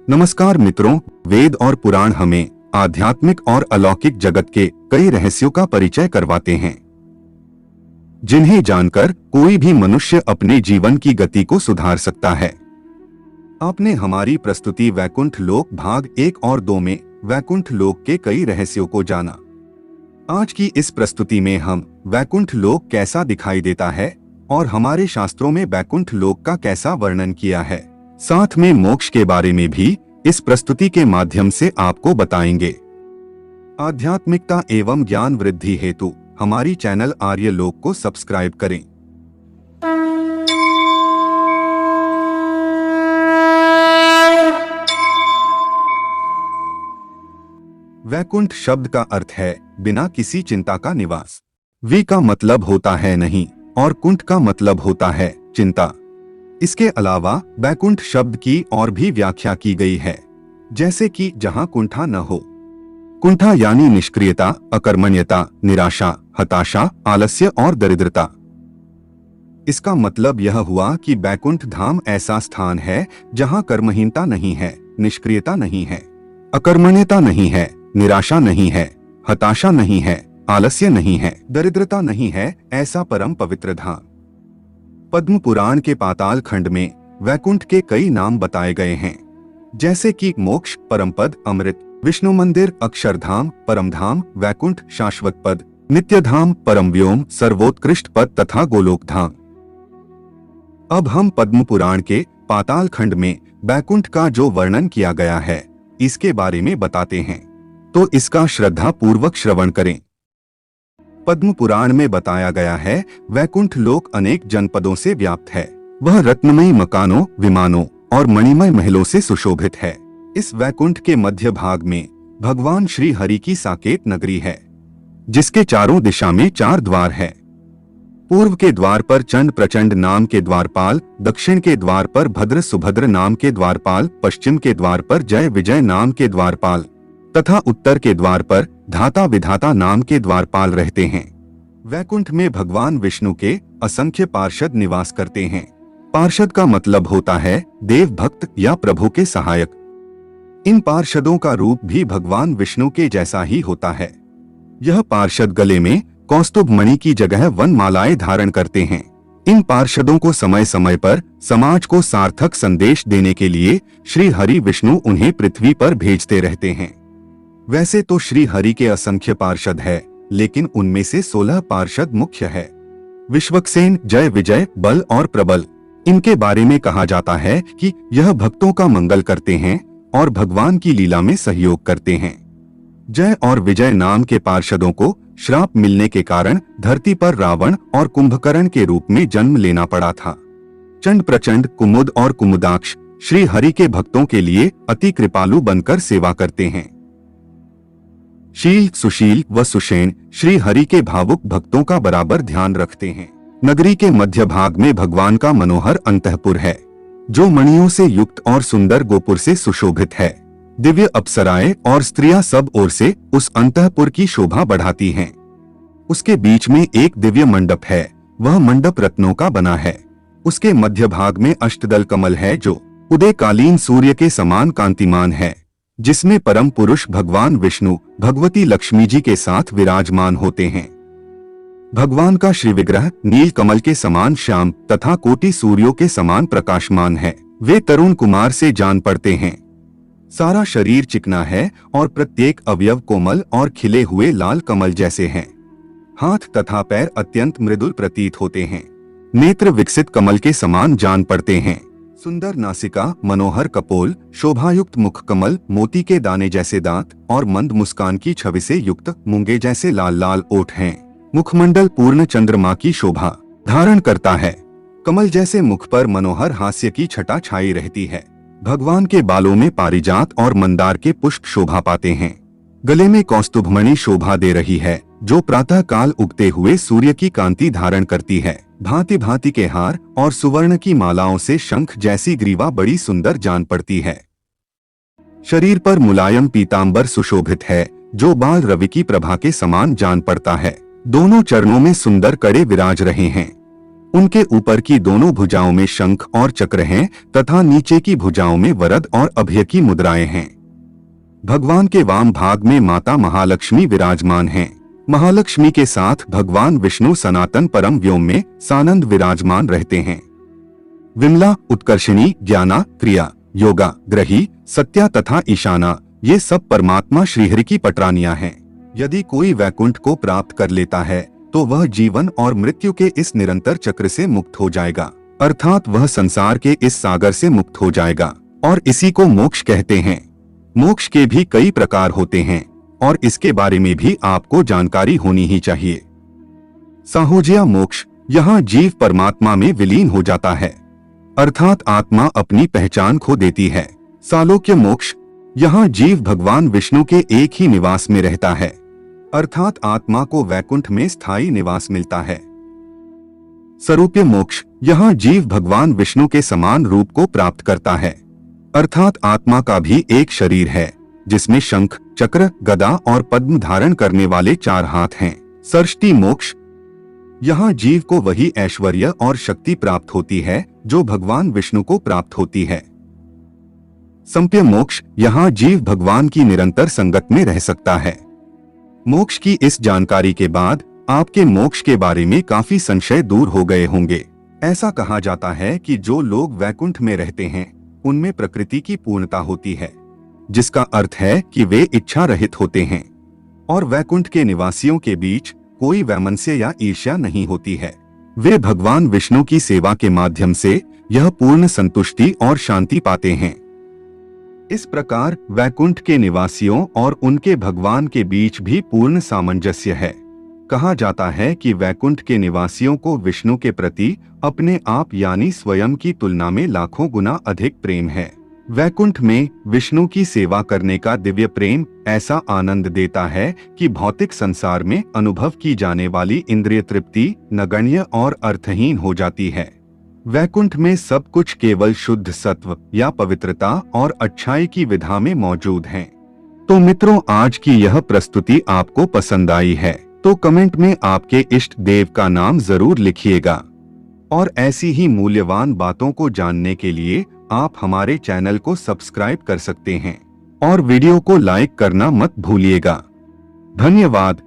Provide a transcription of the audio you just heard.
नमस्कार मित्रों, वेद और पुराण हमें आध्यात्मिक और अलौकिक जगत के कई रहस्यों का परिचय करवाते हैं, जिन्हें जानकर कोई भी मनुष्य अपने जीवन की गति को सुधार सकता है। आपने हमारी प्रस्तुति वैकुंठ लोक भाग 1 और 2 में वैकुंठ लोक के कई रहस्यों को जाना। आज की इस प्रस्तुति में हम वैकुंठ लोक कैसा दिखाई देता है और हमारे शास्त्रों में वैकुंठ लोक का कैसा वर्णन किया है, साथ में मोक्ष के बारे में भी इस प्रस्तुति के माध्यम से आपको बताएंगे। आध्यात्मिकता एवं ज्ञान वृद्धि हेतु हमारी चैनल आर्य लोक को सब्सक्राइब करें। वैकुंठ शब्द का अर्थ है बिना किसी चिंता का निवास। वी का मतलब होता है नहीं और कुंठ का मतलब होता है चिंता। इसके अलावा वैकुंठ शब्द की और भी व्याख्या की गई है, जैसे कि जहां कुंठा न हो। कुंठा यानी निष्क्रियता, अकर्मण्यता, निराशा, हताशा, आलस्य और दरिद्रता। इसका मतलब यह हुआ कि वैकुंठ धाम ऐसा स्थान है जहां कर्महीनता नहीं है, निष्क्रियता नहीं है, अकर्मण्यता नहीं है, निराशा नहीं है, हताशा नहीं है, आलस्य नहीं है, दरिद्रता नहीं है, ऐसा परम पवित्र धाम। पद्म पुराण के पाताल खंड में वैकुंठ के कई नाम बताए गए हैं, जैसे कि मोक्ष, परमपद, अमृत, विष्णु मंदिर, अक्षरधाम, परमधाम, वैकुंठ, शाश्वत पद, नित्यधाम, परम व्योम, सर्वोत्कृष्ट पद तथा गोलोक धाम। अब हम पद्म पुराण के पाताल खंड में वैकुंठ का जो वर्णन किया गया है, इसके बारे में बताते हैं, तो इसका श्रद्धा पूर्वक श्रवण करें। पद्म पुराण में बताया गया है वैकुंठ लोक अनेक जनपदों से व्याप्त है। वह रत्नमयी मकानों, विमानों और मणिमय महलों से सुशोभित है। इस वैकुंठ के मध्य भाग में भगवान श्री हरि की साकेत नगरी है, जिसके चारों दिशा में 4 द्वार है। पूर्व के द्वार पर चंड प्रचंड नाम के द्वारपाल, दक्षिण के द्वार पर भद्र सुभद्र नाम के द्वारपाल, पश्चिम के द्वार पर जय विजय नाम के द्वारपाल तथा उत्तर के द्वार पर धाता विधाता नाम के द्वारपाल रहते हैं। वैकुंठ में भगवान विष्णु के असंख्य पार्षद निवास करते हैं। पार्षद का मतलब होता है देव भक्त या प्रभु के सहायक। इन पार्षदों का रूप भी भगवान विष्णु के जैसा ही होता है। यह पार्षद गले में कौस्तुभ मणि की जगह वन मालाएं धारण करते हैं। इन पार्षदों को समय समय पर समाज को सार्थक संदेश देने के लिए श्री हरि विष्णु उन्हें पृथ्वी पर भेजते रहते हैं। वैसे तो श्री हरि के असंख्य पार्षद है, लेकिन उनमें से 16 पार्षद मुख्य है। विश्वक्सेन, जय विजय, बल और प्रबल। इनके बारे में कहा जाता है कि यह भक्तों का मंगल करते हैं और भगवान की लीला में सहयोग करते हैं। जय और विजय नाम के पार्षदों को श्राप मिलने के कारण धरती पर रावण और कुंभकर्ण के रूप में जन्म लेना पड़ा था। चंड प्रचंड, कुमुद और कुमुदाक्ष श्री हरि के भक्तों के लिए अति कृपालु बनकर सेवा करते हैं। शील, सुशील व सुषेण श्री हरि के भावुक भक्तों का बराबर ध्यान रखते हैं। नगरी के मध्य भाग में भगवान का मनोहर अंतःपुर है, जो मणियों से युक्त और सुंदर गोपुर से सुशोभित है। दिव्य अप्सराएं और स्त्रियां सब ओर से उस अंतःपुर की शोभा बढ़ाती हैं। उसके बीच में एक दिव्य मंडप है, वह मंडप रत्नों का बना है। उसके मध्य भाग में अष्टदल कमल है, जो उदयकालीन सूर्य के समान कांतिमान है, जिसमें परम पुरुष भगवान विष्णु भगवती लक्ष्मी जी के साथ विराजमान होते हैं। भगवान का श्री विग्रह नील कमल के समान श्याम तथा कोटि सूर्यों के समान प्रकाशमान है। वे तरुण कुमार से जान पड़ते हैं। सारा शरीर चिकना है और प्रत्येक अवयव कोमल और खिले हुए लाल कमल जैसे हैं। हाथ तथा पैर अत्यंत मृदुल प्रतीत होते हैं। नेत्र विकसित कमल के समान जान पड़ते हैं। सुंदर नासिका, मनोहर कपोल, शोभायुक्त मुख कमल, मोती के दाने जैसे दांत और मंद मुस्कान की छवि से युक्त मूंगे जैसे लाल लाल ओठ हैं। मुखमंडल पूर्ण चंद्रमा की शोभा धारण करता है। कमल जैसे मुख पर मनोहर हास्य की छटा छाई रहती है। भगवान के बालों में पारिजात और मंदार के पुष्प शोभा पाते हैं। गले में कौस्तुभमणि शोभा दे रही है, जो प्रातः काल उगते हुए सूर्य की कांति धारण करती है। भांति भांति के हार और सुवर्ण की मालाओं से शंख जैसी ग्रीवा बड़ी सुंदर जान पड़ती है। शरीर पर मुलायम पीतांबर सुशोभित है, जो बाल रवि की प्रभा के समान जान पड़ता है। दोनों चरणों में सुंदर कड़े विराज रहे हैं। उनके ऊपर की दोनों भुजाओं में शंख और चक्र हैं तथा नीचे की भुजाओं में वरद और अभय की मुद्राएं हैं। भगवान के वाम भाग में माता महालक्ष्मी विराजमान हैं। महालक्ष्मी के साथ भगवान विष्णु सनातन परम व्योम में सानंद विराजमान रहते हैं। विमला, उत्कर्षिणी, ज्ञाना, क्रिया, योगा, ग्रही, सत्या तथा ईशाना, ये सब परमात्मा श्रीहरि की पटरानियां हैं। यदि कोई वैकुंठ को प्राप्त कर लेता है तो वह जीवन और मृत्यु के इस निरंतर चक्र से मुक्त हो जाएगा, अर्थात वह संसार के इस सागर से मुक्त हो जाएगा और इसी को मोक्ष कहते हैं। मोक्ष के भी कई प्रकार होते हैं और इसके बारे में भी आपको जानकारी होनी ही चाहिए। साहोज्या मोक्ष, यहाँ जीव परमात्मा में विलीन हो जाता है, अर्थात आत्मा अपनी पहचान खो देती है। सालोक्य मोक्ष, यहाँ जीव भगवान विष्णु के एक ही निवास में रहता है, अर्थात आत्मा को वैकुंठ में स्थायी निवास मिलता है। स्वरूप्य मोक्ष, यहाँ जीव भगवान विष्णु के समान रूप को प्राप्त करता है, अर्थात आत्मा का भी एक शरीर है जिसमें शंख, चक्र, गदा और पद्म धारण करने वाले 4 हाथ हैं। सरष्टी मोक्ष, यहाँ जीव को वही ऐश्वर्य और शक्ति प्राप्त होती है जो भगवान विष्णु को प्राप्त होती है। संप्य मोक्ष, यहाँ जीव भगवान की निरंतर संगत में रह सकता है। मोक्ष की इस जानकारी के बाद आपके मोक्ष के बारे में काफी संशय दूर हो गए होंगे। ऐसा कहा जाता है कि जो लोग वैकुंठ में रहते हैं उनमें प्रकृति की पूर्णता होती है, जिसका अर्थ है कि वे इच्छा रहित होते हैं और वैकुंठ के निवासियों के बीच कोई वैमनस्य या ईर्ष्या नहीं होती है। वे भगवान विष्णु की सेवा के माध्यम से यह पूर्ण संतुष्टि और शांति पाते हैं। इस प्रकार वैकुंठ के निवासियों और उनके भगवान के बीच भी पूर्ण सामंजस्य है। कहा जाता है कि वैकुंठ के निवासियों को विष्णु के प्रति अपने आप यानी स्वयं की तुलना में लाखों गुना अधिक प्रेम है। वैकुंठ में विष्णु की सेवा करने का दिव्य प्रेम ऐसा आनंद देता है कि भौतिक संसार में अनुभव की जाने वाली इंद्रिय तृप्ति नगण्य और अर्थहीन हो जाती है। वैकुंठ में सब कुछ केवल शुद्ध सत्व या पवित्रता और अच्छाई की विधा में मौजूद है। तो मित्रों, आज की यह प्रस्तुति आपको पसंद आई है तो कमेंट में आपके इष्ट देव का नाम जरूर लिखिएगा और ऐसी ही मूल्यवान बातों को जानने के लिए आप हमारे चैनल को सब्सक्राइब कर सकते हैं और वीडियो को लाइक करना मत भूलिएगा। धन्यवाद।